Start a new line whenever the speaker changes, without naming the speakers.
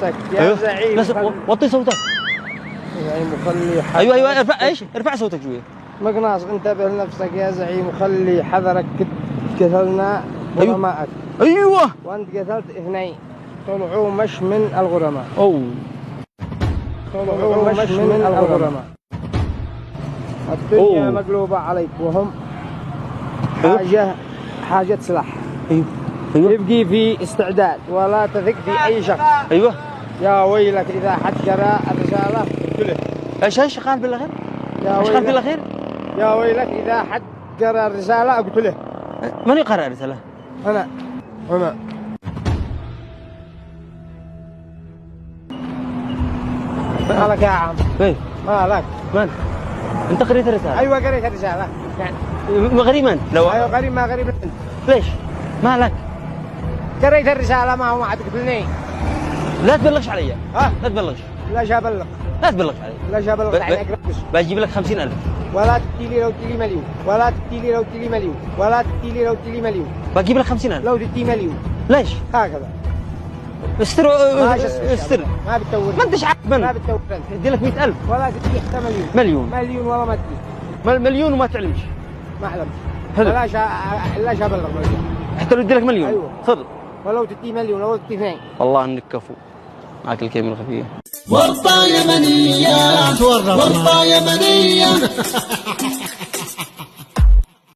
نفسك يا زعيم.
بس وطي صوتك.
زعيم وخلي حذرك.
ايوه ارفع ايش؟ ارفع صوتك شويه.
مقناص انتبه لنفسك يا زعيم وخلي حذرك. قتلنا غرماءك.
ايوه.
وانت قتلت 2 طلعوا مش من الغرماء. طلعوا مش من الغرماء. الدنيا مقلوبة عليك وهم حاجة سلاح.
ايوه
يبقي في استعداد ولا تثق في أي شخص.
ايوه.
يا ويلك إذا حد قرأ الرسالة اقتله.
ايش قال بالاخير؟ ايش قال بالاخير؟
يا ويلك إذا حد قرأ الرسالة اقتله.
من يقرأ الرسالة؟
أنا. مالك يا عم؟
ايه
مالك؟
من؟ انت قريت الرسالة؟
ايوه قريت الرسالة. يعني
غريب من؟ لو
ايوه غريب ما غريب انت.
ليش؟ مالك؟
قريت الرسالة ما هو ما تقتلني.
لا تبلغش علي.
ها؟
لا تبلغش.
لا ابلغ.
لا تبلغش علي.
لا ابلغ يعني اقرب بس.
بجيب لك 50,000.
ولا تدي لي لو تدي مليون. ولا تدي لي لو تدي مليون. ولا تدي لي لو تدي مليون.
بجيب لك 50,000.
لو تدي مليون.
ليش؟
هكذا.
استر.
ما بتدور.
ما انتش عارف من.
ما بتدور انت.
ادي لك 100,000.
ولا تدي حتى مليون. مليون والله ما تدي.
مليون وما تعلمش.
ما اعلمش.
حلو.
لا ابلغ.
حتى لو ادي لك مليون.
ايوه
صدق.
ولو تدي مليون او تدي 2.
والله انك كفو. معك الكلمة الخفية.
ورطة يمنية ورطة يمنية